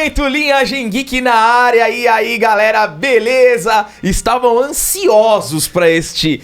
momento, Linhagem Geek na área. E aí, galera, beleza? Estavam ansiosos pra este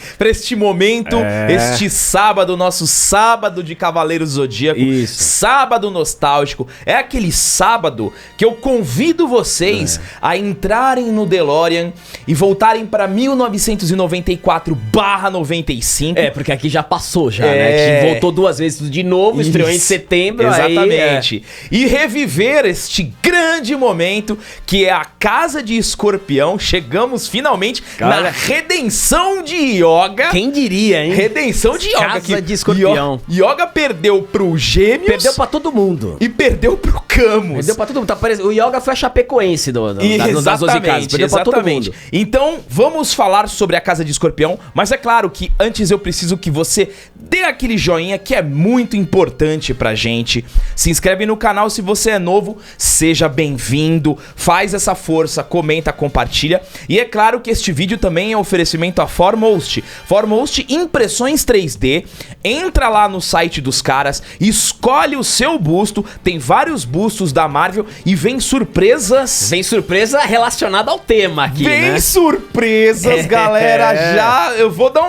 momento, este sábado, nosso sábado de Cavaleiro Zodíaco. Isso. Sábado nostálgico. É aquele sábado que eu convido vocês a entrarem no DeLorean e voltarem pra 1994/95. É, porque aqui já passou né? A gente voltou 2 vezes de novo, estreou em setembro. Exatamente. E reviver este grande momento que é a Casa de Escorpião. Chegamos finalmente na redenção de Yoga. Quem diria, hein? Redenção de Yoga. Casa de Escorpião. Yoga perdeu pro Gêmeos. Perdeu pra todo mundo. E perdeu pro Camus. Perdeu pra todo mundo. Tá parecendo... O Yoga foi a Chapecoense das 12 casas. Perdeu pra todo mundo. Então, vamos falar sobre a Casa de Escorpião. Mas é claro que antes eu preciso que você dê aquele joinha que é muito importante pra gente. Se inscreve no canal se você é novo. Seja bem-vindo. Faz essa força, comenta, compartilha. E é claro que este vídeo também é oferecimento a Foremost. Foremost Impressões 3D. Entra lá no site dos caras, escolhe o seu busto. Tem vários bustos da Marvel e vem surpresas. Vem surpresa relacionada ao tema aqui, Vem né? surpresas, galera. Já eu vou dar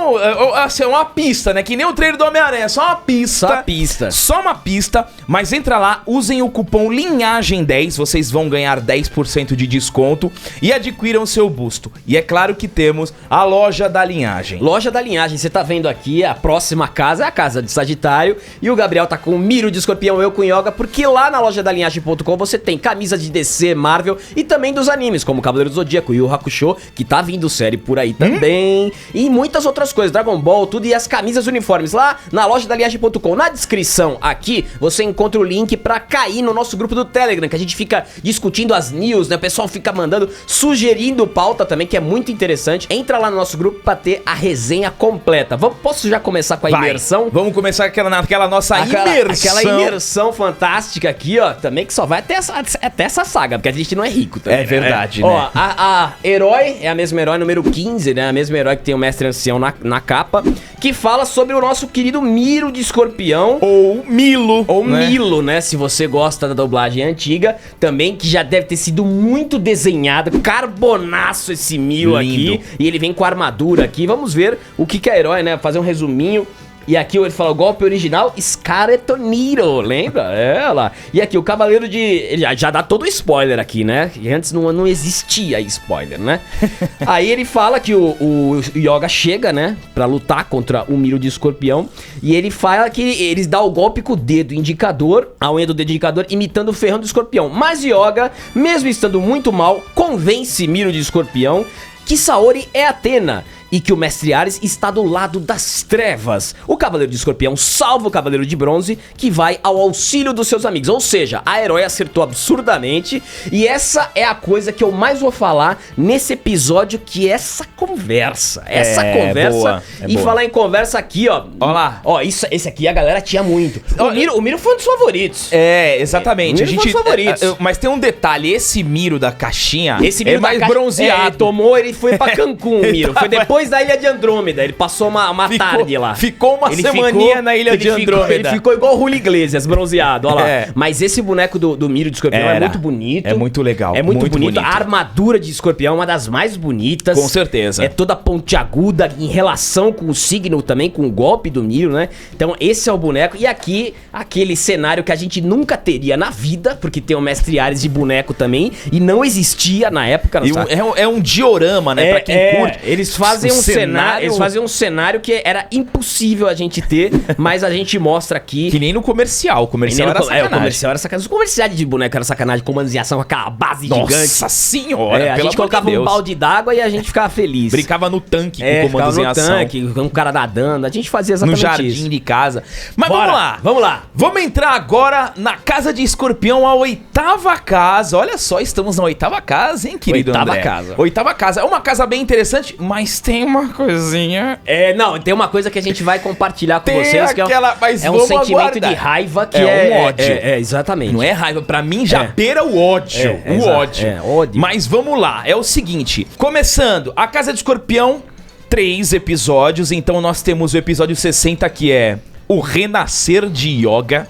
assim, uma pista, né? Que nem o trailer do Homem-Aranha, só uma pista. Só a pista. Só uma pista, mas entra lá, usem o cupom LINHAGEM10, vocês vão ganhar 10% de desconto e adquiram seu busto. E é claro que temos a loja da Linhagem. Loja da Linhagem, você tá vendo aqui, a próxima casa é a casa de Sagitário e o Gabriel tá com o Miro de Escorpião, eu com Yoga, porque lá na loja da Linhagem.com você tem camisa de DC, Marvel e também dos animes, como Cavaleiro do Zodíaco, Yu Hakusho, que tá vindo série por aí também, e muitas outras coisas, Dragon Ball, tudo, e as camisas uniformes lá na loja da Linhagem.com. Na descrição aqui, você encontra o link pra cair no nosso grupo do Telegram, que a gente fica discutindo as news, né? O pessoal fica mandando, sugerindo pauta também, que é muito interessante. Entra lá no nosso grupo pra ter a resenha completa. Posso já começar com a imersão? Vamos começar naquela nossa imersão. Aquela imersão fantástica aqui, ó, também que só vai até essa saga, porque a gente não é rico também. É verdade, né? Ó, a herói é a mesma herói número 15, né? A mesma herói que tem o Mestre Ancião na capa, que fala sobre o nosso querido Miro de Escorpião. Ou Milo. Ou Milo, né? Se você gosta da dublagem antiga, também, que já deve ter sido muito desenhado. Carbonaço esse Milo aqui. E ele vem com a armadura aqui. Vamos ver o que é herói, né? Fazer um resuminho. E aqui ele fala o golpe original, Scaretoniro, lembra? É, lá. E aqui o Cavaleiro de... Ele já dá todo o spoiler aqui, né? E antes não existia spoiler, né? Aí ele fala que o Yoga chega, né? Pra lutar contra o Miro de Escorpião. E ele fala que eles dão o golpe com o dedo indicador, a unha do dedo indicador, imitando o ferrão do escorpião. Mas Yoga, mesmo estando muito mal, convence Miro de Escorpião que Saori é Athena e que o Mestre Ares está do lado das trevas. O Cavaleiro de Escorpião salva o Cavaleiro de Bronze, que vai ao auxílio dos seus amigos. Ou seja, a herói acertou absurdamente. E essa é a coisa que eu mais vou falar nesse episódio, que é essa conversa. Boa. E falar em conversa aqui, ó. Ó lá. Ó, esse aqui a galera tinha muito. O Miro foi um dos favoritos. É, exatamente. O Miro foi um dos favoritos. Mas tem um detalhe, esse Miro da caixinha Esse Miro é mais bronzeado. Ele foi pra Cancún, o Miro. Foi depois da Ilha de Andrômeda. Ele passou uma tarde lá. Ficou uma semaninha na Ilha de Andrômeda. Ele ficou igual o Julio Iglesias, bronzeado, ó lá. Mas esse boneco do Miro de Escorpião é muito bonito. É muito legal. É muito bonito. A armadura de Escorpião é uma das mais bonitas. Com certeza. É toda pontiaguda em relação com o signo também, com o golpe do Miro, né? Então esse é o boneco. E aqui, aquele cenário que a gente nunca teria na vida, porque tem o Mestre Ares de boneco também, e não existia na época. É um diorama, né? Pra quem curte. Eles fazem um cenário que era impossível a gente ter, mas a gente mostra aqui. Que nem no comercial. O comercial era sacanagem. O comercial era sacanagem. Os comerciais de boneco era sacanagem, com comandização, com aquela base gigante. Nossa senhora! A gente colocava um balde d'água e a gente ficava feliz. Brincava no tanque com comandos em ação. No tanque, com um cara nadando. A gente fazia exatamente isso. No jardim de casa. Mas vamos lá. Vamos entrar agora na Casa de Escorpião, a 8ª casa. Olha só, estamos na 8ª casa, hein, querido André? 8ª casa. É uma casa bem interessante, mas tem uma coisinha... Não, tem uma coisa que a gente vai compartilhar com vocês, que mas é um sentimento de raiva que um ódio. Exatamente. Não é raiva, pra mim já beira o ódio. Ódio. Mas vamos lá, é o seguinte, começando, a Casa de Escorpião, 3 episódios, então nós temos o episódio 60, que é o Renascer de Yoga.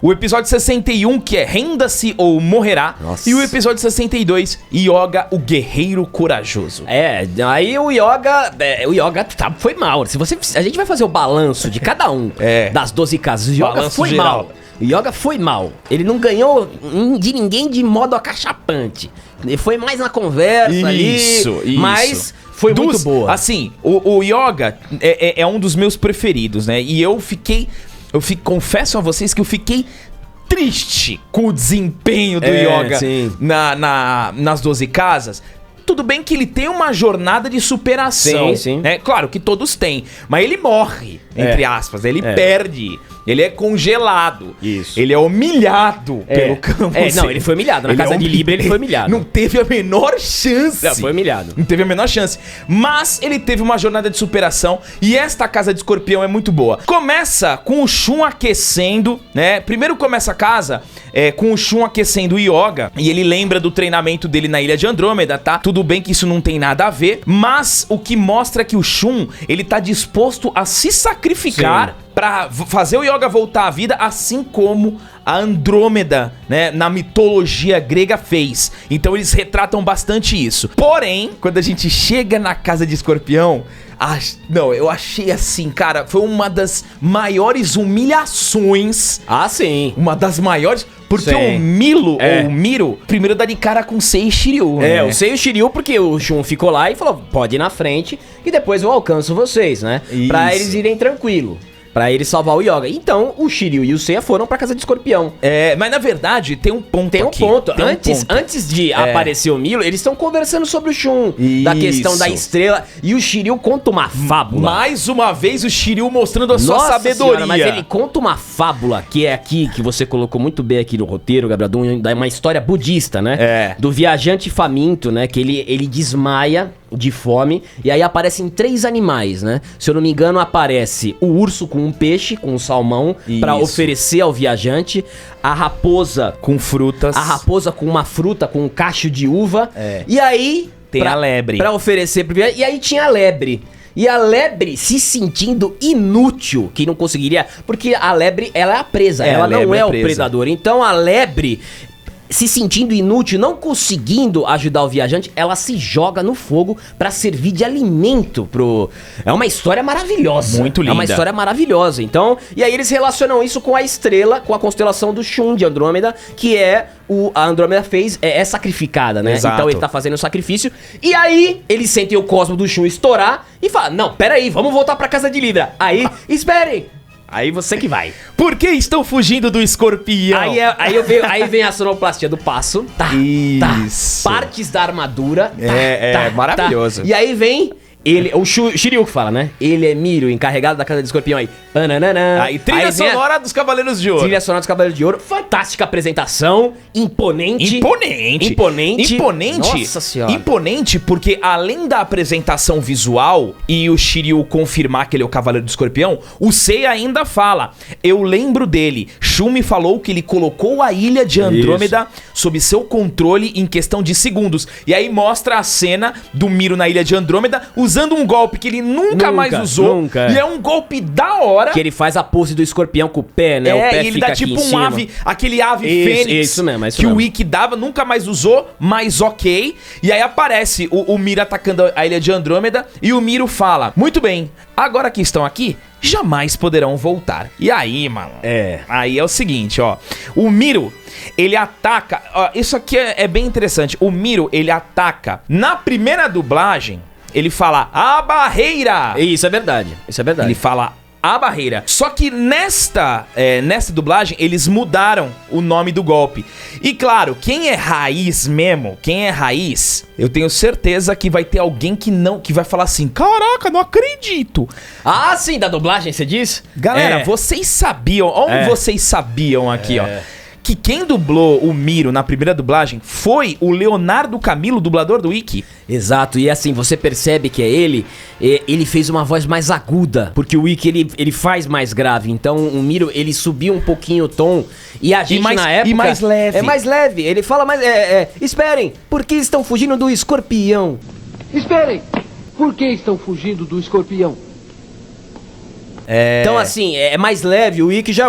O episódio 61, que é Renda-se ou Morrerá. Nossa. E o episódio 62, Yoga, o Guerreiro Corajoso. Aí o Yoga foi mal. A gente vai fazer o balanço de cada um das 12 casas. O Yoga Balanço foi geral. mal. O Yoga foi mal. Ele não ganhou de ninguém de modo acachapante. Ele foi mais na conversa ali. Mas foi muito boa. Assim, o Yoga é um dos meus preferidos, né? E confesso a vocês que eu fiquei triste com o desempenho do Yoga nas 12 casas. Tudo bem que ele tem uma jornada de superação. Sim. Né? Claro que todos têm. Mas ele morre, entre aspas. Ele perde. Ele é congelado. Isso. Ele é humilhado pelo campo. Não, ele foi humilhado. Na casa de Libra ele foi humilhado. Não teve a menor chance. Não, foi humilhado. Não teve a menor chance. Mas ele teve uma jornada de superação. E esta casa de escorpião é muito boa. Começa com o Shun aquecendo, né? Primeiro começa a casa com o Shun aquecendo o Yoga. E ele lembra do treinamento dele na Ilha de Andrômeda, tá? Tudo bem que isso não tem nada a ver. Mas o que mostra que o Shun, ele tá disposto a se sacrificar pra fazer o Yoga voltar à vida, assim como a Andrômeda, né, na mitologia grega fez. Então eles retratam bastante isso. Porém, quando a gente chega na casa de escorpião, eu achei assim, cara, foi uma das maiores humilhações. Sim. Uma das maiores, porque o Miro, primeiro dá de cara com Sei e Shiryu. O Sei e o Shiryu, porque o Shun ficou lá e falou, pode ir na frente, e depois eu alcanço vocês, né? Isso. Pra eles irem tranquilo. Pra ele salvar o Yoga. Então, o Shiryu e o Seiya foram pra casa de escorpião. Mas na verdade, tem um ponto Tem um aqui. ponto. Antes de aparecer o Milo, eles estão conversando sobre o Shun. Da questão da estrela. E o Shiryu conta uma fábula. Mais uma vez, o Shiryu mostrando a sua sabedoria. Senhora, mas ele conta uma fábula, que é aqui, que você colocou muito bem aqui no roteiro, Gabriel, da uma história budista, né? Do viajante faminto, né? Que ele desmaia de fome, e aí aparecem 3 animais, né? Se eu não me engano, aparece o urso com um peixe, com um salmão, pra oferecer ao viajante, a raposa com frutas, a raposa com uma fruta, com um cacho de uva, e aí tem a lebre pra oferecer pro viajante, e aí tinha a lebre. E a lebre se sentindo inútil, que não conseguiria, porque a lebre, ela é a presa, ela não é o predador. Então a lebre, se sentindo inútil, não conseguindo ajudar o viajante, ela se joga no fogo pra servir de alimento pro... É uma história maravilhosa. Muito linda. É uma história maravilhosa. Então, e aí eles relacionam isso com a estrela, com a constelação do Shun de Andrômeda, que a Andrômeda fez, é sacrificada, né? Exato. Então ele tá fazendo o sacrifício. E aí, eles sentem o cosmo do Shun estourar e falam, não, peraí, vamos voltar pra casa de Libra. Aí, esperem. Aí você que vai. Por que estão fugindo do escorpião? Aí vem a sonoplastia do passo. Isso. Partes da armadura. Maravilhoso. E aí vem o Shiryu que fala, né? Ele é Miro, encarregado da casa de escorpião aí. Aí trilha sonora dos Cavaleiros de Ouro. Trilha sonora dos Cavaleiros de Ouro. Fantástica apresentação. Imponente. Nossa senhora. Imponente porque além da apresentação visual e o Shiryu confirmar que ele é o Cavaleiro do Escorpião, o Seiya ainda fala, eu lembro dele, Shun me falou que ele colocou a ilha de Andrômeda sob seu controle em questão de segundos. E aí mostra a cena do Miro na ilha de Andrômeda usando um golpe que ele nunca mais usou. E é um golpe da hora. Que ele faz a pose do escorpião com o pé, né? O pé e ele fica dá tipo um ave, aquele ave fênix. Isso mesmo, que o Ikki dava, nunca mais usou, mas ok. E aí aparece o Miro atacando a ilha de Andrômeda e o Miro fala, muito bem, agora que estão aqui, jamais poderão voltar. E aí, mano, aí é o seguinte, ó, o Miro, ele ataca, ó, isso aqui é bem interessante, o Miro, ele ataca, na primeira dublagem, ele fala, a barreira. Isso é verdade, Ele fala, a barreira. Só que nesta dublagem, eles mudaram o nome do golpe. E claro, quem é raiz mesmo, eu tenho certeza que vai ter alguém que vai falar assim, caraca, não acredito. Ah, sim, da dublagem, você diz? Galera, vocês sabiam, vocês sabiam aqui, ó, que quem dublou o Miro na primeira dublagem foi o Leonardo Camilo, dublador do Ikki. Exato, e assim, você percebe que é ele fez uma voz mais aguda, porque o Ikki, ele faz mais grave, então o Miro, ele subiu um pouquinho o tom, e a gente na época... E mais leve. É mais leve, ele fala mais... esperem, por que estão fugindo do escorpião? Esperem, por que estão fugindo do escorpião? Então, assim, é mais leve. O Ikki já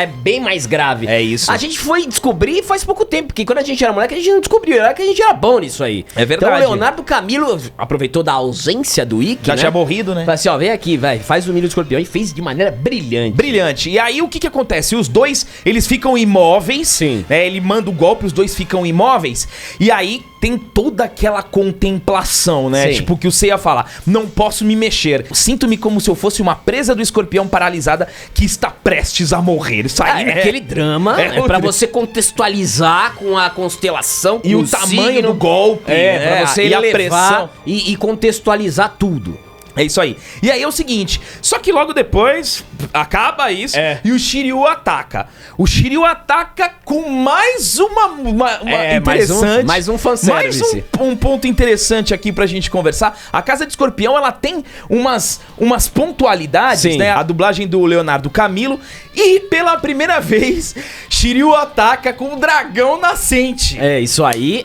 é bem mais grave. É isso. A gente foi descobrir faz pouco tempo, porque quando a gente era moleque, a gente não descobriu. Era que a gente era bom nisso aí. É verdade. Então, o Leonardo Camilo aproveitou da ausência do Ikki, Já né? tinha morrido, né? Falei assim, ó, vem aqui, vai, faz o milho do escorpião. E fez de maneira brilhante. Brilhante. E aí, o que acontece? Os dois, eles ficam imóveis. Sim. Né? Ele manda o golpe, os dois ficam imóveis. E aí, tem toda aquela contemplação, né? Sim. Tipo, que o Seiya fala, não posso me mexer. Sinto-me como se eu fosse uma presa do escorpião paralisada que está prestes a morrer. Isso aí É aquele drama, é pra você contextualizar com a constelação, com E o tamanho do golpe. né? pra você e a levar pressão. e contextualizar tudo. É isso aí. E aí é o seguinte, só que logo depois acaba isso e o Shiryu ataca. O Shiryu ataca com mais uma interessante. mais um fanservice. Mais um ponto interessante aqui pra gente conversar. A Casa de Escorpião, ela tem umas pontualidades, Sim. né? A dublagem do Leonardo Camilo. E pela primeira vez, Shiryu ataca com o dragão nascente. É, isso aí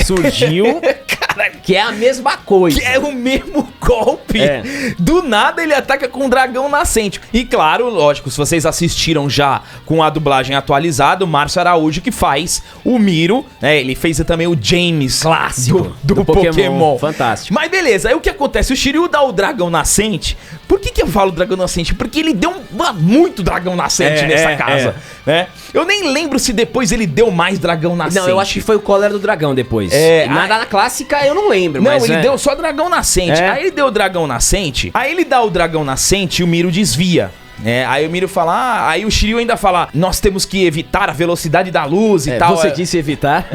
surgiu, Cara, que é a mesma coisa. que é o mesmo golpe. É. Do nada ele ataca com um dragão nascente. E claro, lógico, se vocês assistiram já com a dublagem atualizada, o Márcio Araújo que faz o Miro, né? Ele fez também o James Clássico do Pokémon. Fantástico. Mas beleza, aí o que acontece? O Shiryu dá o dragão nascente. Por que eu falo dragão nascente? Porque ele deu muito dragão nascente nessa casa, né? Eu nem lembro se depois ele deu mais dragão nascente. Não, eu acho que foi o Cólera do Dragão depois. Na clássica eu não lembro, Não, mas ele deu só dragão nascente. É. Aí ele deu o dragão nascente. Aí ele dá o dragão nascente e o Miro desvia. Aí o Miro fala, aí o Shiryu ainda fala, nós temos que evitar a velocidade da luz e tal. Você disse evitar?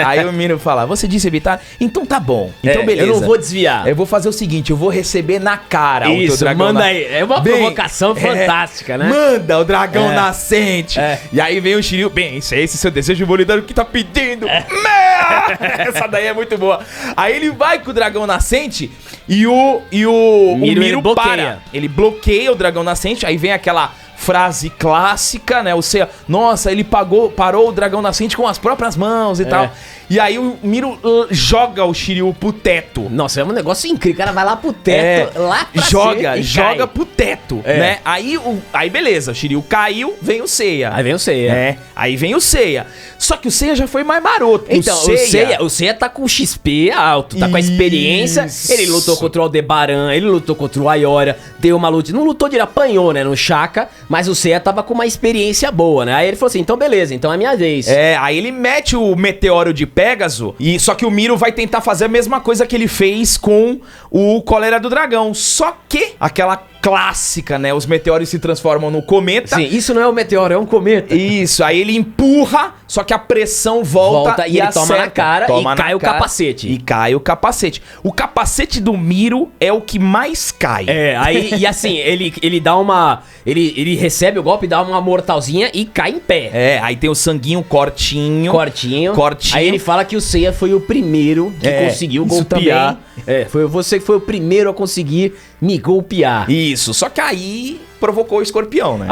Aí o Miro fala, você disse evitar? Então tá bom. Então beleza. Eu não vou desviar. Eu vou fazer o seguinte, eu vou receber na cara o teu Isso, dragão. manda aí. É uma provocação fantástica, né? Manda o dragão nascente. É. E aí vem o Shiryu, bem, esse é esse seu desejo, eu vou lhe dar o que tá pedindo. Essa daí é muito boa. Aí ele vai com o dragão nascente e o Miro bloqueia. para. Ele bloqueia o dragão nascente, aí vem aquela frase clássica, né? O Seiya, nossa, ele parou o dragão nascente com as próprias mãos e tal. E aí o Miro joga o Shiryu pro teto. Nossa, é um negócio incrível. O cara vai lá pro teto, lá pra joga cima pro teto, né? Aí beleza, o Shiryu caiu, vem o Seiya. Aí vem o Seiya. Aí vem o Seiya. Só que o Seiya já foi mais maroto. Então, o Seiya tá com o XP alto, tá com a experiência. Isso. Ele lutou contra o Aldebaran, ele lutou contra o Ayora, deu uma luta. Não lutou, ele apanhou, né, no Shaka, mas o Seiya tava com uma experiência boa, né? Aí ele falou assim, então beleza, então é minha vez. Aí ele mete o meteoro de Pégaso, e só que o Miro vai tentar fazer a mesma coisa que ele fez com o Cólera do Dragão. Só que aquela clássica, né? Os meteoros se transformam no cometa. Sim, isso não é um meteoro, é um cometa. Isso, aí ele empurra, só que a pressão volta e ele acerta. toma na cara Toma e cai na o capacete. E cai o capacete. O capacete do Miro é o que mais cai. Aí, e assim, ele dá uma... Ele recebe o golpe, dá uma mortalzinha e cai em pé. Aí tem o sanguinho cortinho. Aí ele fala que o Seiya foi o primeiro que conseguiu isso golpear. Foi você que foi o primeiro a conseguir me golpear. Isso, só que aí provocou o escorpião, né?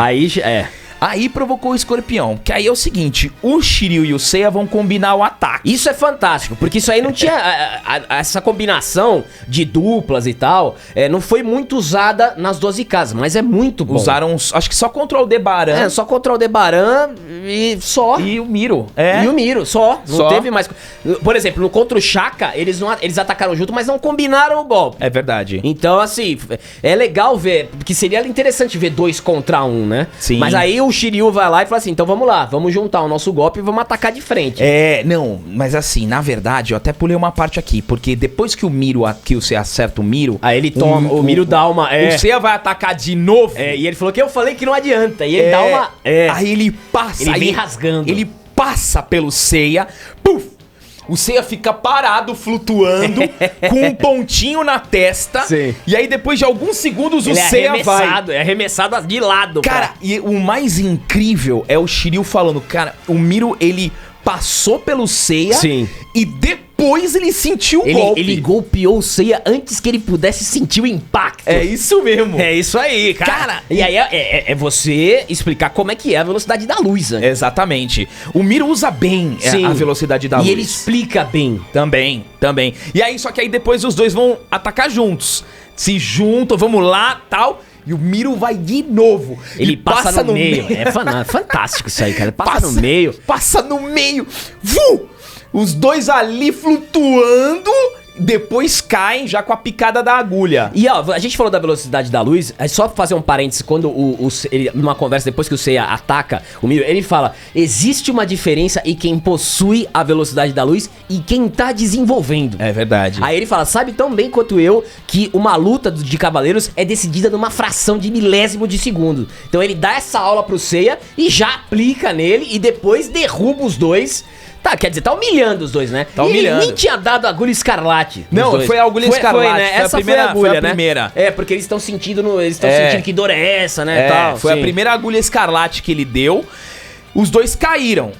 Aí provocou o escorpião, que aí é o seguinte, o Shiryu e o Seiya vão combinar o ataque. Isso é fantástico, porque isso aí não tinha... essa combinação de duplas e tal, não foi muito usada nas 12 casas, mas é muito bom. Usaram, acho que só contra o Aldebaran. Só contra o Aldebaran e só. E o Miro. E o Miro, só. Não Só. teve mais... Por exemplo, no contra o Shaka, eles atacaram junto, mas não combinaram o golpe. É verdade. Então, assim, é legal ver, porque seria interessante ver 2 contra 1, né? Sim. Mas aí o Shiryu vai lá e fala assim, então vamos lá, vamos juntar o nosso golpe e vamos atacar de frente. Não, mas assim, na verdade, eu até pulei uma parte aqui, porque depois que o Seiya acerta o Miro... Aí ele toma, o Miro dá uma... O Seiya vai atacar de novo. E ele falou que eu falei que não adianta, e ele dá uma... Aí ele passa... Ele vem rasgando. Ele passa pelo Seiya, puf! O Seiya fica parado, flutuando, com um pontinho na testa. Sim. E aí, depois de alguns segundos, Ele o Seiya vai... É arremessado de lado. Cara, e o mais incrível é o Shiryu falando, cara, o Miro, ele passou pelo Seiya. Sim. E depois ele sentiu o golpe. Ele golpeou o Seiya antes que ele pudesse sentir o impacto. É isso mesmo. É isso aí, cara. E aí é você explicar como é que é a velocidade da luz, né? Exatamente. O Miro usa bem Sim. a velocidade da luz. E ele explica bem. Também. E aí, só que aí depois os dois vão atacar juntos. Se juntam, vamos lá, tal. E o Miro vai de novo. Ele passa no meio. É fantástico isso aí, cara. Passa no meio. Passa no meio. Os dois ali flutuando. Depois caem já com a picada da agulha. E ó, a gente falou da velocidade da luz, é só fazer um parênteses, quando ele, numa conversa depois que o Seiya ataca o Miro, ele fala, existe uma diferença em quem possui a velocidade da luz e quem tá desenvolvendo. É verdade. Aí ele fala, sabe tão bem quanto eu que uma luta de cavaleiros é decidida numa fração de milésimo de segundo. Então ele dá essa aula pro Seiya e já aplica nele e depois derruba os dois. Tá, quer dizer, tá humilhando os dois, né? Tá humilhando. Ele nem tinha dado a agulha escarlate. Não, foi a agulha escarlate. Foi, né? Essa foi a agulha, né? Primeira. É, porque eles estão sentindo, sentindo que dor é essa, né? Tal, foi a primeira agulha escarlate que ele deu. Os dois caíram.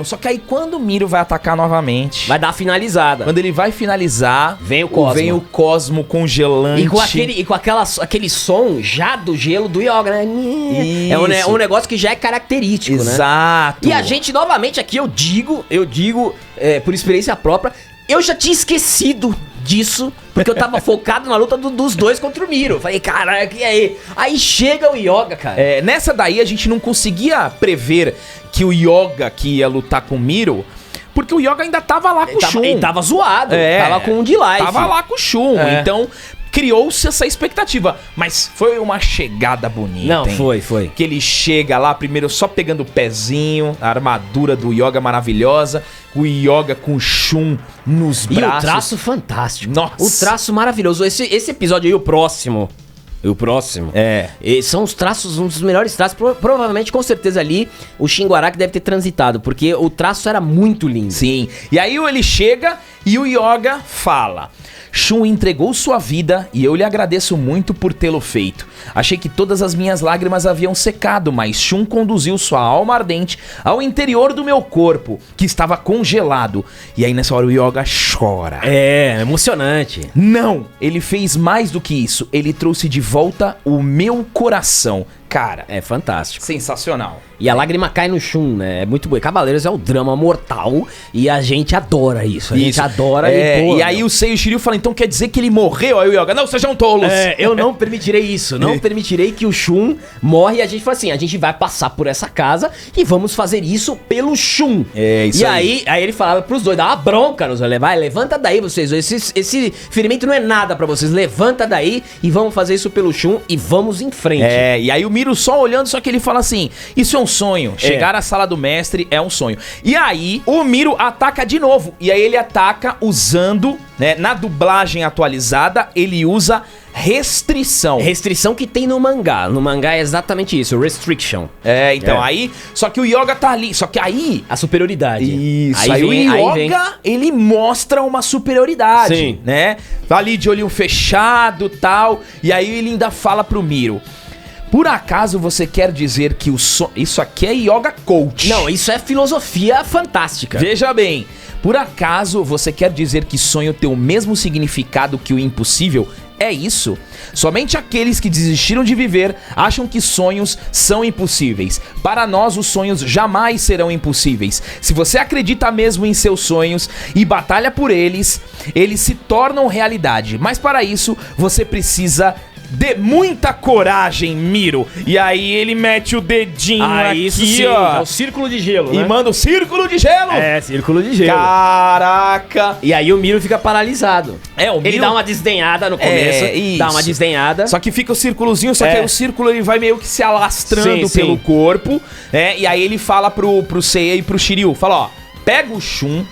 Só que aí quando o Miro vai atacar novamente... Vai dar a finalizada. Quando ele vai finalizar... Vem o Cosmo. Vem o Cosmo congelante. E com aquele som já do gelo do Yoga, né? Isso. É um negócio que já é característico, né? Exato. E a gente, novamente, aqui eu digo, por experiência própria, eu já tinha esquecido disso, porque eu tava focado na luta dos dois contra o Miro. Falei, caralho, que aí? Aí chega o Yoga, cara. Nessa daí a gente não conseguia prever que o Yoga que ia lutar com o Miro, porque o Yoga ainda tava lá com o Shun. Ele tava zoado, tava com um de life. Tava lá com o Shun, então... Criou-se essa expectativa, mas foi uma chegada bonita. Não, foi. Que ele chega lá primeiro só pegando o pezinho, a armadura do Yoga maravilhosa, o Yoga com o Shun nos braços. E o traço fantástico. Nossa. O traço maravilhoso. Esse episódio aí, o próximo. São os traços, um dos melhores traços. Provavelmente, com certeza ali, o Shin Araki deve ter transitado, porque o traço era muito lindo. Sim. E aí ele chega e o Yoga fala: Shun entregou sua vida e eu lhe agradeço muito por tê-lo feito. Achei que todas as minhas lágrimas haviam secado, mas Shun conduziu sua alma ardente ao interior do meu corpo, que estava congelado. E aí nessa hora o Yoga chora. É emocionante. Não, ele fez mais do que isso. Ele trouxe de volta o meu coração. Cara, é fantástico. Sensacional. E a lágrima cai no Shun, né? É muito bom. Cavaleiros é o drama mortal e a gente adora isso. A gente adora e aí o Seiya e o Shiryu falam, então quer dizer que ele morreu? Aí o Yoga, não, sejam tolos. Eu não permitirei isso. Não permitirei que o Shun morre. E a gente fala assim, a gente vai passar por essa casa e vamos fazer isso pelo Shun. É, isso aí. Aí ele falava pros dois, dá uma bronca nos olhos. Vai, levanta daí vocês. Esse ferimento não é nada pra vocês. Levanta daí e vamos fazer isso pelo Shun e vamos em frente. E aí o Miro só olhando, só que ele fala assim, isso é um sonho. Chegar à sala do mestre é um sonho. E aí o Miro ataca de novo. E aí ele ataca usando, né, na dublagem atualizada, ele usa restrição. Restrição que tem no mangá. No mangá é exatamente isso, restriction. Aí, só que o Yoga tá ali, só que aí... A superioridade. Isso, aí o Yoga, ele mostra uma superioridade, sim, né? Tá ali de olhinho fechado, tal, e aí ele ainda fala pro Miro, por acaso você quer dizer que o sonho... Isso aqui é Yoga Coach. Não, isso é filosofia fantástica. Veja bem, por acaso você quer dizer que sonho tem o mesmo significado que o impossível? É isso. Somente aqueles que desistiram de viver acham que sonhos são impossíveis. Para nós, os sonhos jamais serão impossíveis. Se você acredita mesmo em seus sonhos e batalha por eles, eles se tornam realidade. Mas para isso, você precisa de muita coragem, Miro. E aí ele mete o dedinho aqui, isso sim, ó. É o círculo de gelo, né? E manda o círculo de gelo. Círculo de gelo. Caraca. E aí o Miro fica paralisado. O Miro... Ele dá uma desdenhada no começo. Dá uma desdenhada. Só que fica o círculozinho, só que aí o círculo ele vai meio que se alastrando pelo corpo, né? E aí ele fala pro Seiya e pro Shiryu, fala, ó, pega o Shun,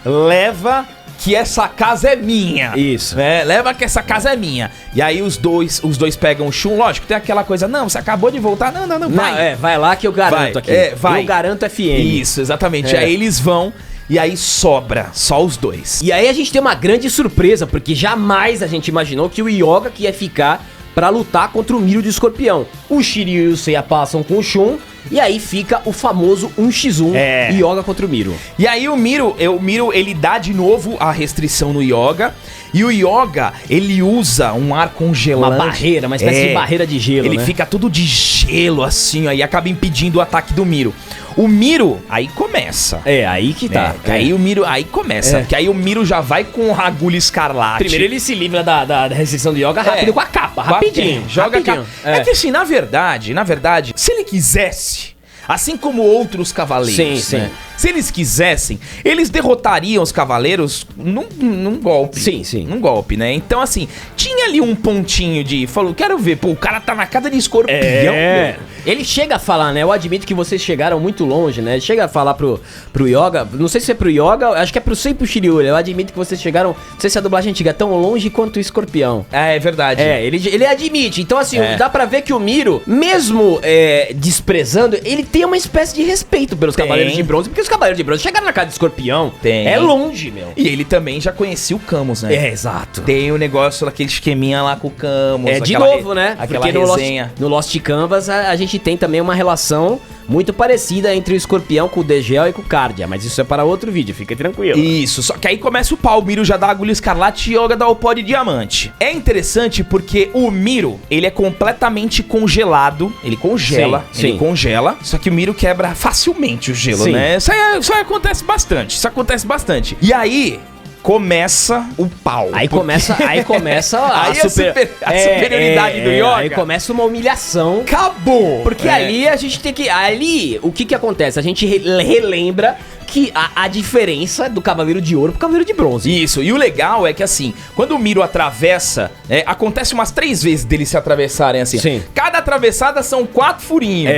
leva que essa casa é minha. Isso. Leva que essa casa é minha. E aí os dois pegam o Shun. Lógico, tem aquela coisa, não, você acabou de voltar. Não, vai. Vai lá que eu garanto aqui. Vai. Eu garanto FM. Isso, exatamente. Aí eles vão e aí sobra só os dois. E aí a gente tem uma grande surpresa, porque jamais a gente imaginou que o Yoga que ia ficar pra lutar contra o Miro de Escorpião. O Shiryu e o Seiya passam com o Shun E aí fica o famoso 1x1 Yoga contra o Miro. E aí o Miro, ele dá de novo a restrição no Yoga. E o Yoga, ele usa um ar congelante. Uma barreira, uma espécie de barreira de gelo, Ele fica tudo de gelo, assim, ó, e acaba impedindo o ataque do Miro. O Miro, aí começa. Aí que tá. Aí o Miro, aí começa. Porque aí o Miro já vai com a agulha escarlate. Primeiro ele se livra da restrição do Yoga rápido com a capa, rapidinho. Joga a capa. É que assim, na verdade, se ele quisesse... Assim como outros cavaleiros, sim. né? Se eles quisessem, eles derrotariam os cavaleiros num golpe. Sim. Num golpe, né? Então, assim, tinha ali um pontinho de... Falou, quero ver, pô, o cara tá na casa de escorpião. Ele chega a falar, né? Eu admito que vocês chegaram muito longe, né? Chega a falar pro Yoga, não sei se é pro Yoga, acho que é pro Sei e pro Shiryu. Eu admito que vocês chegaram, não sei se a dublagem antiga é tão longe quanto o escorpião. É verdade. Ele admite. Então, assim, dá pra ver que o Miro, mesmo desprezando, ele tem uma espécie de respeito pelos Cavaleiros de Bronze, porque os Cavaleiros de Bronze chegaram na casa de escorpião. É longe, meu. E ele também já conhecia o Camus, né? Exato. Tem o negócio daquele esqueminha lá com o Camus. De novo, né? Aquela porque resenha. no Lost Canvas a gente tem também uma relação muito parecida entre o escorpião com o Degel e com o Cardia, mas isso é para outro vídeo, fica tranquilo. Isso, só que aí começa o pau, o Miro já dá a agulha escarlate e Yoga dá o pó de diamante. É interessante porque o Miro, ele é completamente congelado, ele congela, só que o Miro quebra facilmente o gelo, né? Isso aí acontece bastante, E aí... começa o pau. Aí começa a superioridade do Yoga. Aí começa uma humilhação. Acabou! Porque ali a gente tem que... Ali, o que acontece? A gente relembra que a diferença do Cavaleiro de Ouro pro Cavaleiro de Bronze. Isso, e o legal é que assim, quando o Miro atravessa, acontece umas 3 vezes deles se atravessarem assim. Sim. Cada atravessada são 4 furinhos.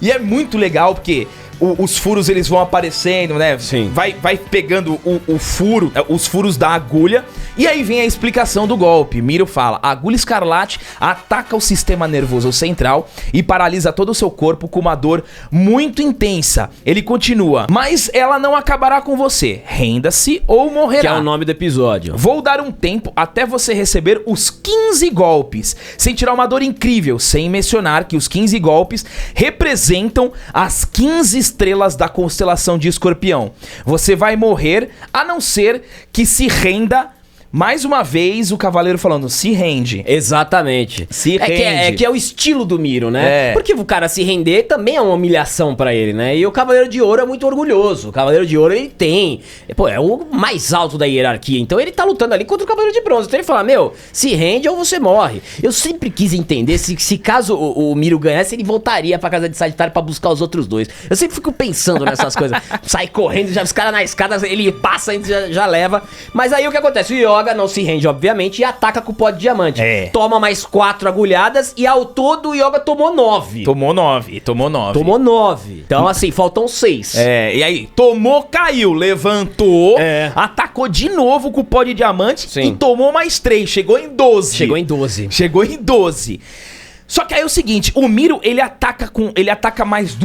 E é muito legal porque... Os furos eles vão aparecendo, né? Sim. Vai pegando o furo, os furos da agulha. E aí vem a explicação do golpe. Miro fala: a agulha escarlate ataca o sistema nervoso central e paralisa todo o seu corpo com uma dor muito intensa. Ele continua: mas ela não acabará com você. Renda-se ou morrerá. Que é o nome do episódio. Vou dar um tempo até você receber os 15 golpes. Sentirá uma dor incrível, sem mencionar que os 15 golpes representam as 15 estrelas da constelação de Escorpião. Você vai morrer, a não ser que se renda. Mais uma vez, o cavaleiro falando, se rende. Exatamente. Se rende. Que é o estilo do Miro, né? Porque o cara se render também é uma humilhação pra ele, né? E o Cavaleiro de Ouro é muito orgulhoso. O Cavaleiro de Ouro, ele tem... Pô, é o mais alto da hierarquia. Então ele tá lutando ali contra o Cavaleiro de Bronze. Então ele fala, meu, se rende ou você morre. Eu sempre quis entender se caso o Miro ganhasse, ele voltaria pra casa de Sagitário pra buscar os outros dois. Eu sempre fico pensando nessas coisas. Sai correndo, já os caras na escada, ele passa, já leva. Mas aí o que acontece? O Yoga não se rende, obviamente, e ataca com o pó de diamante. Toma mais 4 agulhadas e ao todo o Yoga tomou 9. Tomou 9. Então, assim, faltam 6. E aí, tomou, caiu, levantou, atacou de novo com o pó de diamante e tomou mais 3. Chegou em 12. Só que aí é o seguinte, o Miro, ele ataca mais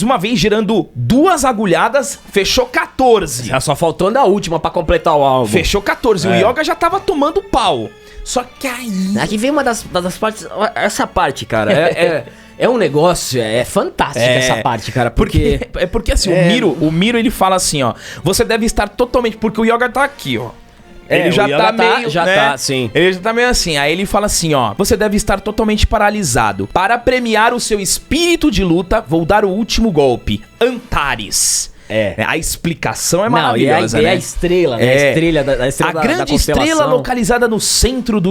uma vez, gerando 2 agulhadas, fechou 14. Já só faltando a última pra completar o álbum. Fechou 14, o Yoga já tava tomando pau. Só que aí... Aqui vem uma das partes, essa parte, cara, é um negócio, é fantástico essa parte, cara, porque... Porque assim, o Miro, ele fala assim, ó, você deve estar totalmente... Porque o Yoga tá aqui, ó. Ele já tá meio, Ele já tá meio assim. Aí ele fala assim, ó: você deve estar totalmente paralisado. Para premiar o seu espírito de luta, vou dar o último golpe. Antares. A explicação é maravilhosa, né? A estrela, né? A estrela da grande estrela localizada no centro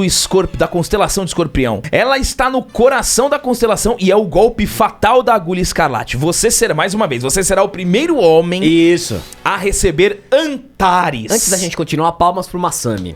da constelação de Escorpião. Ela está no coração da constelação e é o golpe fatal da agulha escarlate. Você será o primeiro homem a receber Antares. Antes da gente continuar, palmas pro Masami.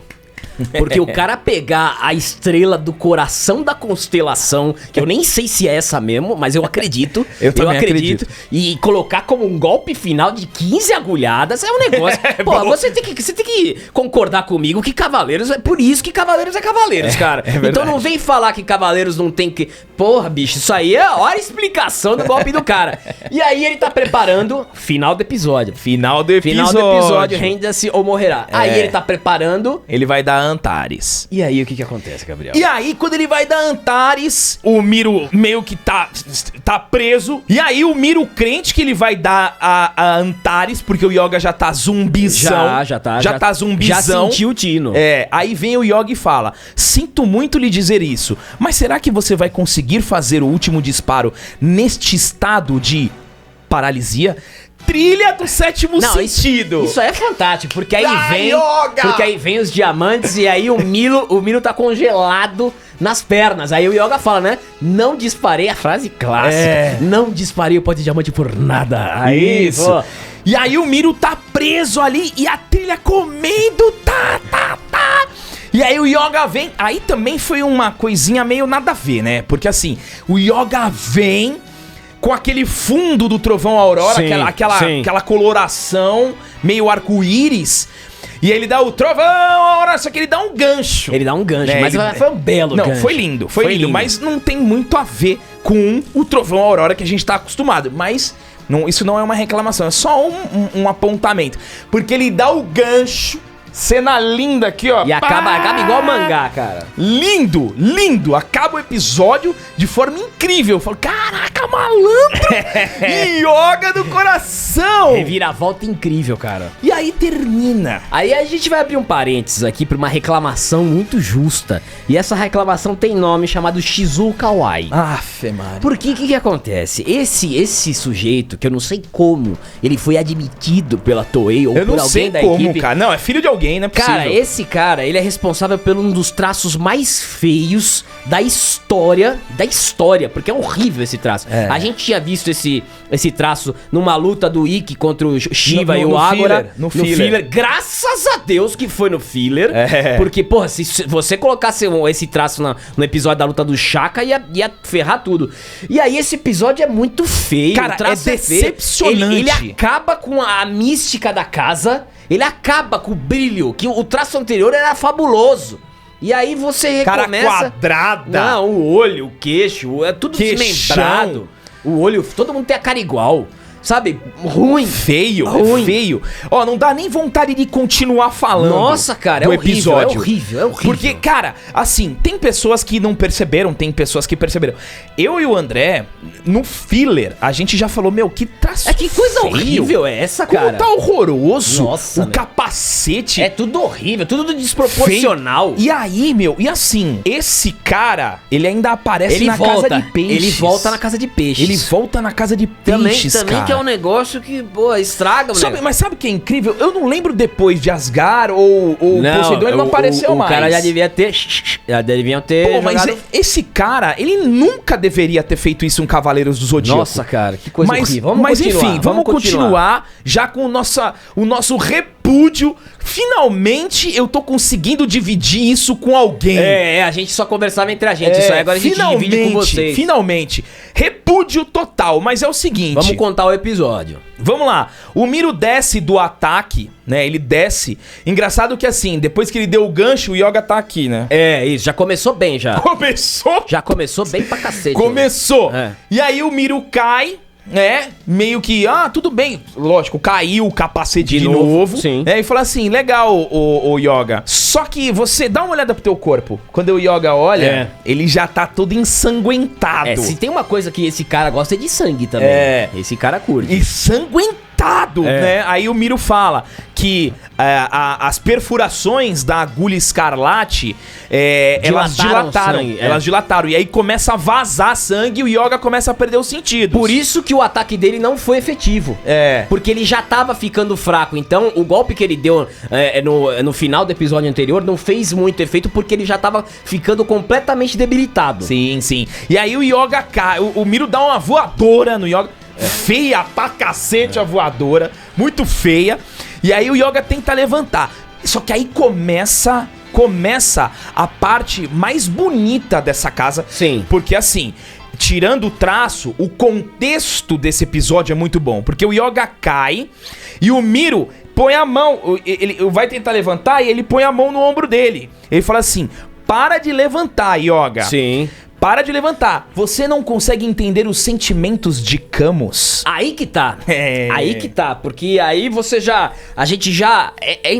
Porque o cara pegar a estrela do coração da constelação, que eu nem sei se é essa mesmo, mas eu acredito. eu acredito. E colocar como um golpe final de 15 agulhadas é um negócio. Pô, você tem que concordar comigo que Cavaleiros é por isso que Cavaleiros é Cavaleiros, cara. Então não vem falar que Cavaleiros não tem que... Porra, bicho, isso aí é a hora explicação do golpe do cara. E aí ele tá preparando final do episódio. Final do episódio, renda-se ou morrerá. Aí ele tá preparando... Ele vai dar Antares. E aí, o que acontece, Gabriel? E aí, quando ele vai dar Antares, o Miro meio que tá preso. E aí, o Miro crente que ele vai dar a Antares, porque o Yoga já tá zumbizão. Já tá zumbizão. Já sentiu o tino. Aí vem o Yoga e fala: sinto muito lhe dizer isso, mas será que você vai conseguir fazer o último disparo neste estado de paralisia? Trilha do sétimo sentido. Isso é fantástico, porque aí vem. Yoga! Porque aí vem os diamantes e aí o Miro tá congelado nas pernas. Aí o Yoga fala, né? Não disparei, a frase clássica. Não disparei o pó de diamante por nada. Aí, isso. Pô. E aí o Miro tá preso ali e a trilha comendo. E aí o Yoga vem. Aí também foi uma coisinha meio nada a ver, né? Porque assim, o Yoga vem com aquele fundo do Trovão Aurora, aquela coloração meio arco-íris. E ele dá o Trovão Aurora, só que ele dá um gancho. Mas foi um belo gancho. Não, foi lindo, mas não tem muito a ver com o Trovão Aurora que a gente tá acostumado. Mas isso não é uma reclamação, é só um apontamento. Porque ele dá o gancho. Cena linda aqui, ó. E acaba igual mangá, cara. Lindo. Acaba o episódio de forma incrível. Eu falo, caraca, malandro. Yoga do coração. Reviravolta incrível, cara. E aí termina. Aí a gente vai abrir um parênteses aqui pra uma reclamação muito justa. E essa reclamação tem nome chamado Shizuo Kawai. Afe, Maria. Porque o que acontece? Esse sujeito, que eu não sei como, ele foi admitido pela Toei ou por alguém da equipe. Cara. Não, é filho de alguém. Não é possível. Cara, esse cara, ele é responsável por um dos traços mais feios da história, porque é horrível esse traço. A gente tinha visto esse traço numa luta do Ikki contra o Shiva e o Agora. No filler. Graças a Deus que foi no filler. Porque, porra, se você colocasse esse traço no episódio da luta do Shaka, ia ferrar tudo. E aí esse episódio é muito feio. Cara, o traço é decepcionante. Ele acaba com a mística da casa. Ele acaba com o brilho, que o traço anterior era fabuloso. E aí você recomeça... Cara quadrada. Não, o olho, o queixo, é tudo desmembrado. O olho, todo mundo tem a cara igual. Sabe? Ruim. Feio. Ó, não dá nem vontade de continuar falando. Nossa, cara, é horrível. Porque, cara, assim, tem pessoas que não perceberam, tem pessoas que perceberam. Eu e o André, no filler, a gente já falou, que traço que coisa feio. Horrível é essa, cara? Como tá horroroso. Nossa, o capacete. É tudo horrível, tudo desproporcional. Feio. E aí, e assim, esse cara, ele ainda aparece casa de peixes. Ele volta na casa de peixes. Ele volta na casa de peixes, também cara. Que é um negócio que, pô, estraga, mano. Mas sabe o que é incrível? Eu não lembro depois de Asgard ou Poseidon, ele não apareceu mais. O cara já deviam ter Pô, mas esse cara, ele nunca deveria ter feito isso em Cavaleiros do Zodíaco. Nossa, cara, que coisa horrível. Vamos continuar já com o nosso repúdio. Finalmente eu tô conseguindo dividir isso com alguém. A gente só conversava entre a gente. Isso aí agora a gente divide com vocês. Finalmente. Repúdio total. Mas é o seguinte. Vamos contar o episódio. Vamos lá. O Miro desce do ataque, né? Ele desce. Engraçado que assim, depois que ele deu o gancho, o Yoga tá aqui, né? Isso. Já começou bem, já. Já começou bem pra cacete. Começou. E aí o Miro cai. Meio que, tudo bem. Lógico, caiu o capacete de novo. Sim. E fala assim, legal, o Yoga. Só que você dá uma olhada pro teu corpo. Quando o Yoga olha, ele já tá todo ensanguentado. Se tem uma coisa que esse cara gosta é de sangue também. Esse cara curte. Ensanguentado, né? Aí o Miro fala que as perfurações da agulha escarlate, elas dilataram. Elas dilataram. E aí começa a vazar sangue e o Yoga começa a perder os sentidos. Por isso que o ataque dele não foi efetivo. Porque ele já tava ficando fraco. Então, o golpe que ele deu no final do episódio anterior não fez muito efeito porque ele já tava ficando completamente debilitado. Sim. E aí o Yoga cai. O Miro dá uma voadora no Yoga. Feia pra cacete a voadora. Muito feia. E aí o Yoga tenta levantar. Só que aí começa a parte mais bonita dessa casa. Sim. Porque assim, tirando o traço, o contexto desse episódio é muito bom. Porque o Yoga cai e o Miro põe a mão. Ele vai tentar levantar e ele põe a mão no ombro dele. Ele fala assim: para de levantar, Yoga. Sim. para de levantar. Você não consegue entender os sentimentos de Camus? Aí que tá. É. Aí que tá, porque aí você já... A gente já... É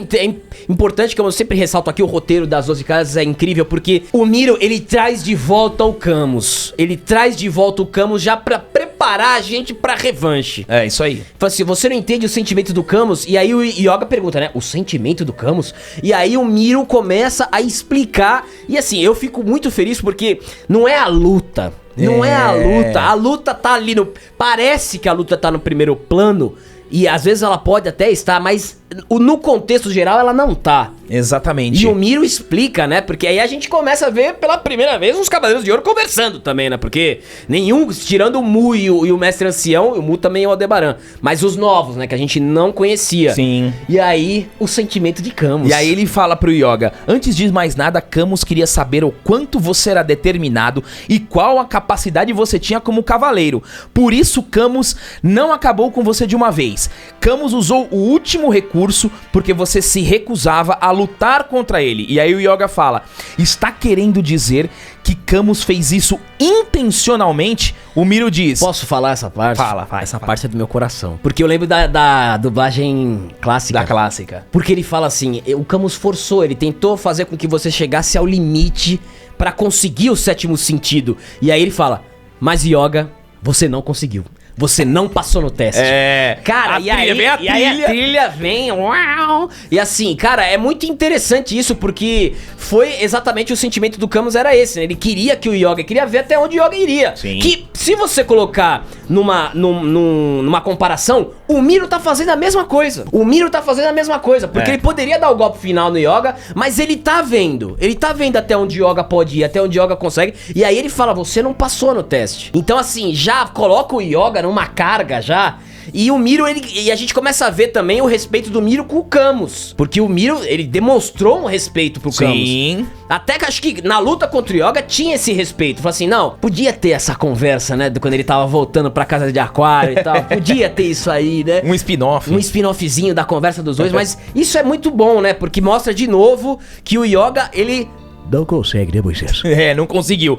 importante, como eu sempre ressalto aqui, o roteiro das 12 casas é incrível, porque o Miro, ele traz de volta o Camus. Ele traz de volta o Camus já pra preparar a gente pra revanche. É, isso aí. Fala assim, você não entende o sentimento do Camus? E aí o Yoga pergunta, né? O sentimento do Camus? E aí o Miro começa a explicar. E assim, eu fico muito feliz porque não é a luta. Não é a luta. A luta tá ali no... Parece que a luta tá no primeiro plano. E às vezes ela pode até estar, mas no contexto geral ela não tá. Exatamente. E o Miro explica, né? Porque aí a gente começa a ver pela primeira vez os Cavaleiros de Ouro conversando também, né? Porque nenhum, tirando o Mu e o Mestre Ancião, o Mu também é o Aldebaran. Mas os novos, né? Que a gente não conhecia. Sim. E aí, o sentimento de Camus. E aí ele fala pro Yoga, antes de mais nada, Camus queria saber o quanto você era determinado e qual a capacidade você tinha como cavaleiro. Por isso, Camus não acabou com você de uma vez. Camus usou o último recurso porque você se recusava a lutar contra ele. E aí o Yoga fala, está querendo dizer que Camus fez isso intencionalmente? O Miro diz... Posso falar essa parte? Fala. Essa parte é do meu coração. Porque eu lembro da dublagem clássica. Da clássica. Porque ele fala assim, o Camus forçou, ele tentou fazer com que você chegasse ao limite pra conseguir o sétimo sentido. E aí ele fala, mas Yoga, você não conseguiu. Você não passou no teste. É. Cara, e aí a trilha vem. Uau, e assim, cara, é muito interessante isso, porque foi exatamente o sentimento do Camus era esse, né? Ele queria que o Yoga, queria ver até onde o Yoga iria. Sim. Que se você colocar numa comparação, o Miro tá fazendo a mesma coisa. O Miro tá fazendo a mesma coisa, porque ele poderia dar o golpe final no Yoga, mas ele tá vendo. Ele tá vendo até onde o Yoga pode ir, até onde o Yoga consegue. E aí ele fala, você não passou no teste. Então assim, já coloca o Yoga numa carga já. E o Miro, e a gente começa a ver também o respeito do Miro com o Camus. Porque o Miro, ele demonstrou um respeito pro Camus. Sim. Até que acho que na luta contra o Yoga tinha esse respeito. Falou assim, não, podia ter essa conversa, né? Quando ele tava voltando pra casa de aquário e tal. Podia ter isso aí, né? Um spin-off. Um spin-offzinho da conversa dos dois. Mas isso é muito bom, né? Porque mostra de novo que o Yoga, ele... não consegue, né, Moisés? É, não conseguiu.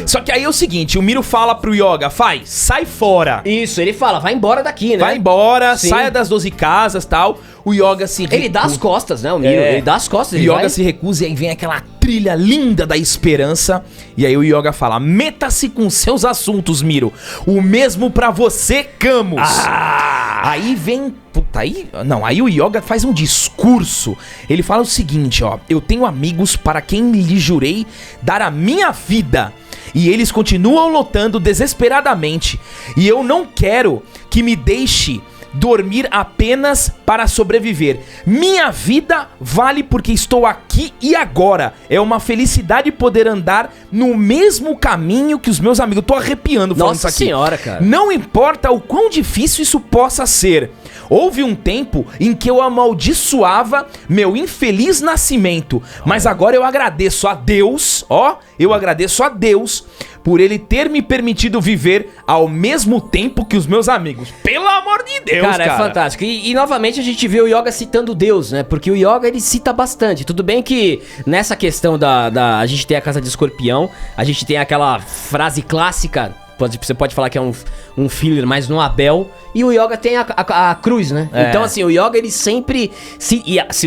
Só que aí é o seguinte, o Miro fala pro Yoga, sai fora. Isso, ele fala, vai embora daqui, né? Vai embora, Sim. saia das 12 casas e tal. O Yoga se recusa. Ele dá as costas, né, o Miro? Ele dá as costas, O ele Yoga vai... se recusa e aí vem aquela trilha linda da esperança. E aí o Yoga fala, meta-se com seus assuntos, Miro. O mesmo pra você, Camus. Aí vem... Puta, aí o Yoga faz um discurso. Ele fala o seguinte, ó. Eu tenho amigos para quem lhe jurei dar a minha vida. E eles continuam lutando desesperadamente. E eu não quero que me deixe dormir apenas para sobreviver. Minha vida vale porque estou aqui e agora. É uma felicidade poder andar no mesmo caminho que os meus amigos. Eu tô arrepiando falando isso Nossa aqui. senhora, cara. Não importa o quão difícil isso possa ser. Houve um tempo em que eu amaldiçoava meu infeliz nascimento, mas agora eu agradeço a Deus, eu agradeço a Deus por ele ter me permitido viver ao mesmo tempo que os meus amigos. Pelo amor de Deus, cara. É fantástico. E novamente a gente vê o Yoga citando Deus, né? Porque o Yoga, ele cita bastante. Tudo bem que nessa questão a gente tem a Casa de Escorpião, a gente tem aquela frase clássica, você pode falar que é um filler, mas no Abel. E o Yoga tem a cruz, né? É. Então, assim, o Yoga, ele sempre...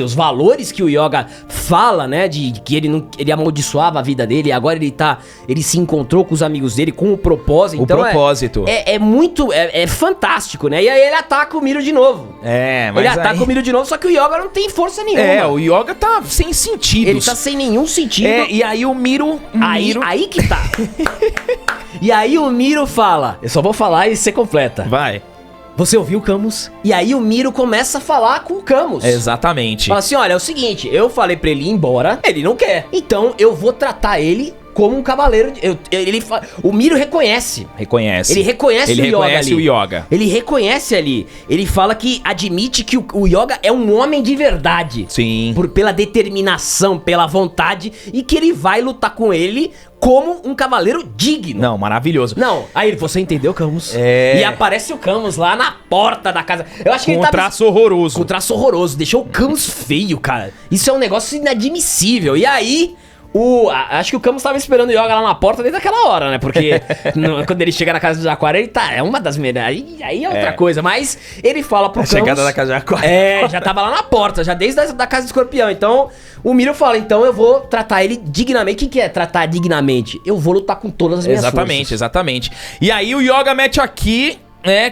os valores que o Yoga fala, né? De que ele amaldiçoava a vida dele. E agora ele se encontrou com os amigos dele com o propósito. O então, propósito. É muito... É fantástico, né? E aí ele ataca o Miro de novo. Mas Ele ataca o Miro de novo, só que o Yoga não tem força nenhuma. o Yoga tá sem sentido. Ele tá sem nenhum sentido. E aí o Miro... Aí que tá. E aí o Miro fala... Eu só vou falar e você completa. Vai. Você ouviu o Camus? E aí o Miro começa a falar com o Camus. Exatamente. Fala assim, olha, é o seguinte, eu falei pra ele ir embora, ele não quer. Então eu vou tratar ele como um cavaleiro. O Miro reconhece. Ele reconhece o Yoga. Ele reconhece ali. Ele fala que admite que o Yoga é um homem de verdade. Sim. Pela determinação, pela vontade. E que ele vai lutar com ele como um cavaleiro digno. Não, maravilhoso. Não, aí você entendeu, Camus? E aparece o Camus lá na porta da casa. Eu acho que com ele um traço horroroso. Com um traço horroroso. Deixou o Camus feio, cara. Isso é um negócio inadmissível. E aí, Acho que o Camus tava esperando o Yoga lá na porta desde aquela hora, né? Porque quando ele chega na casa do Aquário, ele tá... É uma das melhores... Aí é outra coisa. Mas ele fala pro Camus... A chegada da casa do Aquário. Já tava lá na porta, já desde da casa do Escorpião. Então, o Miro fala, então eu vou tratar ele dignamente. O que é tratar dignamente? Eu vou lutar com todas as minhas forças. Exatamente. E aí o Yoga mete aqui...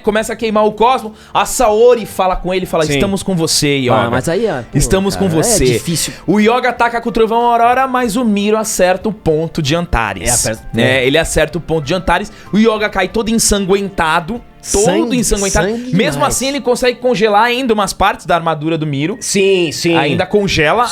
começa a queimar o Cosmo. A Saori fala com ele, fala, estamos com você, Yoga. Mas aí, estamos com você. É difícil. O Yoga ataca com o Trovão Aurora, mas o Miro acerta o ponto de Antares. Ele acerta o ponto de Antares. O Yoga cai todo ensanguentado. Sangue Mesmo demais. assim, ele consegue congelar ainda umas partes da armadura do Miro. Sim. Ainda congela.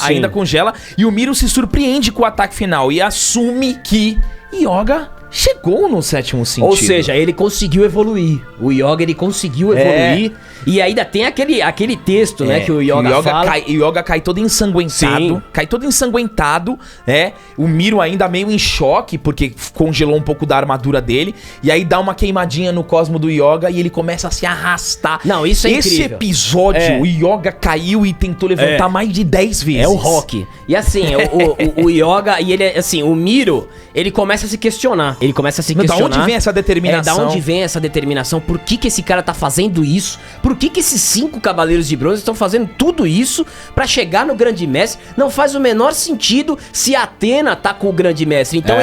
E o Miro se surpreende com o ataque final e assume que Yoga chegou no sétimo sentido. Ou seja, ele conseguiu evoluir. O Yoga, ele conseguiu evoluir. E ainda tem aquele texto, né, que o Yoga fala. O Yoga cai todo ensanguentado. Sim. Cai todo ensanguentado, né? O Miro ainda meio em choque, porque congelou um pouco da armadura dele. E aí dá uma queimadinha no Cosmo do Yoga e ele começa a se arrastar. Não, isso é incrível. Esse episódio, o Yoga caiu e tentou levantar mais de 10 vezes. É o Rock. E assim, o Yoga, e ele, assim, o Miro, ele começa a se questionar. Ele começa a se questionar. Da onde vem essa determinação? Da onde vem essa determinação? Por que esse cara tá fazendo isso? Por que esses 5 Cavaleiros de Bronze estão fazendo tudo isso pra chegar no Grande Mestre? Não faz o menor sentido se a Athena tá com o Grande Mestre. Então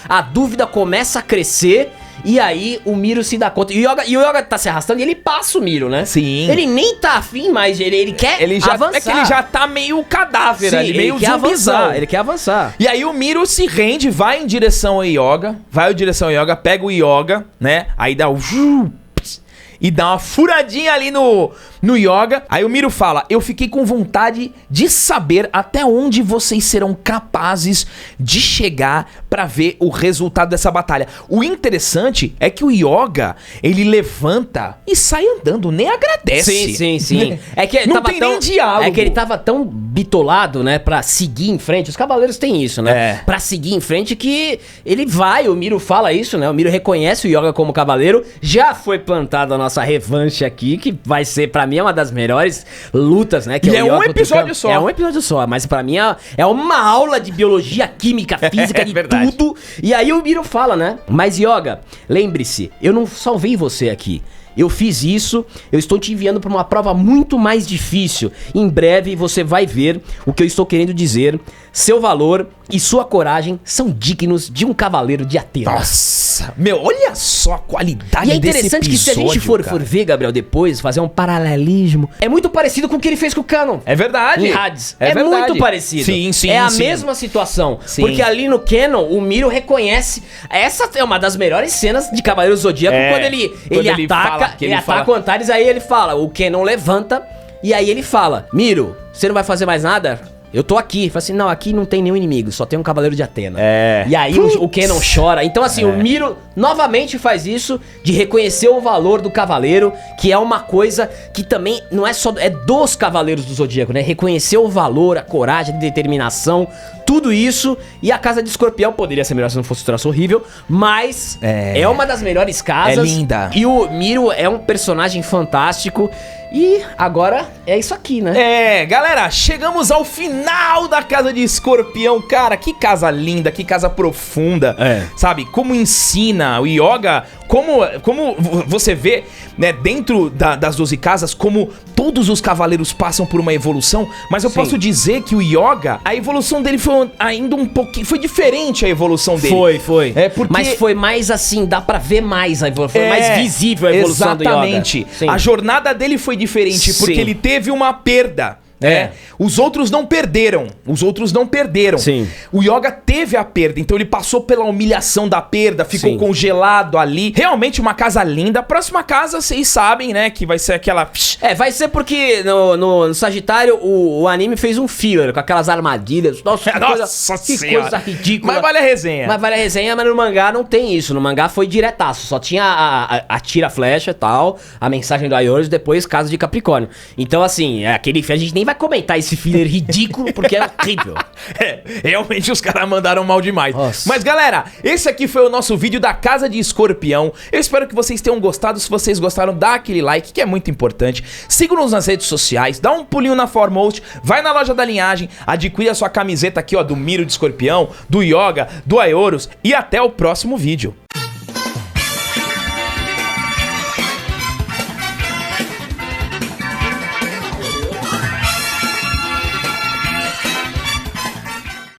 a dúvida começa a crescer. E aí o Miro se dá conta. E o Yoga tá se arrastando e ele passa o Miro, né? Sim. Ele nem tá afim mais, ele quer avançar. É que ele já tá meio cadáver ali, meio zumbizão. Ele quer avançar. E aí o Miro se rende, vai em direção ao Yoga. Pega o Yoga, né? Aí dá o... E dá uma furadinha ali no Yoga. Aí o Miro fala, eu fiquei com vontade de saber até onde vocês serão capazes de chegar pra ver o resultado dessa batalha. O interessante é que o Yoga, ele levanta e sai andando, nem agradece. Sim. É que não tem nem diálogo. É que ele tava tão bitolado, né, pra seguir em frente. Os cavaleiros têm isso, né? Pra seguir em frente que ele vai, o Miro fala isso, né? O Miro reconhece o Yoga como cavaleiro. Já foi plantada a nossa revanche aqui, que vai ser, pra mim, é uma das melhores lutas, né? Que é um episódio só. É um episódio só, mas pra mim é uma aula de biologia, química, física, de tudo. E aí o Miro fala, né? Mas Yoga, lembre-se, eu não salvei você aqui. Eu fiz isso, eu estou te enviando para uma prova muito mais difícil. Em breve você vai ver o que eu estou querendo dizer. Seu valor e sua coragem são dignos de um cavaleiro de Atenas. Nossa, meu, olha só a qualidade desse episódio. E é interessante que se a gente for ver, Gabriel, depois, fazer um paralelismo, é muito parecido com o que ele fez com o Canon. É verdade. Em Hades. É muito parecido. Sim. É a mesma situação. Sim. Porque ali no Canon, o Miro reconhece. Essa é uma das melhores cenas de Cavaleiro Zodíaco, quando ele ataca o Antares, aí ele fala, o Canon levanta, e aí ele fala, Miro, você não vai fazer mais nada? Eu tô aqui. Fala assim, não, aqui não tem nenhum inimigo, só tem um Cavaleiro de Atena. E aí o Canon chora. Então assim, o Miro novamente faz isso de reconhecer o valor do cavaleiro, que é uma coisa que também não é só... É dos Cavaleiros do Zodíaco, né? Reconhecer o valor, a coragem, a determinação, tudo isso. E a Casa de Escorpião poderia ser melhor se não fosse um troço horrível, mas é uma das melhores casas. É linda. E o Miro é um personagem fantástico. E agora é isso aqui, né? Galera, chegamos ao final da Casa de Escorpião. Cara, que casa linda, que casa profunda. Sabe, como ensina o Yoga, como você vê, né, dentro das 12 casas, como todos os cavaleiros passam por uma evolução. Mas eu posso dizer que o Yoga, a evolução dele foi ainda um pouquinho... Foi diferente a evolução dele. Foi. Porque... Mas foi mais assim, dá pra ver mais a evolução. Foi mais visível a evolução do Yoga. Exatamente. A jornada dele foi diferente, porque ele teve uma perda. Os outros não perderam. Sim. O Yoga teve a perda, então ele passou pela humilhação da perda, ficou congelado ali. Realmente uma casa linda. A próxima casa, vocês sabem, né, que vai ser aquela... vai ser porque no Sagitário o anime fez um filler com aquelas armadilhas. Nossa, que coisa ridícula. Mas vale a resenha. Mas no mangá não tem isso. No mangá foi diretaço. Só tinha a tira-flecha e tal, a mensagem do Aioros, depois Casa de Capricórnio. Então assim, a gente nem vai comentar esse filler ridículo, porque é horrível. É, realmente os caras mandaram mal demais. Nossa. Mas galera, esse aqui foi o nosso vídeo da Casa de Escorpião. Eu espero que vocês tenham gostado. Se vocês gostaram, dá aquele like, que é muito importante. Sigam-nos nas redes sociais, dá um pulinho na Foremost, vai na loja da Linhagem, adquire a sua camiseta aqui, ó, do Miro de Escorpião, do Yoga, do Aeolus, e até o próximo vídeo.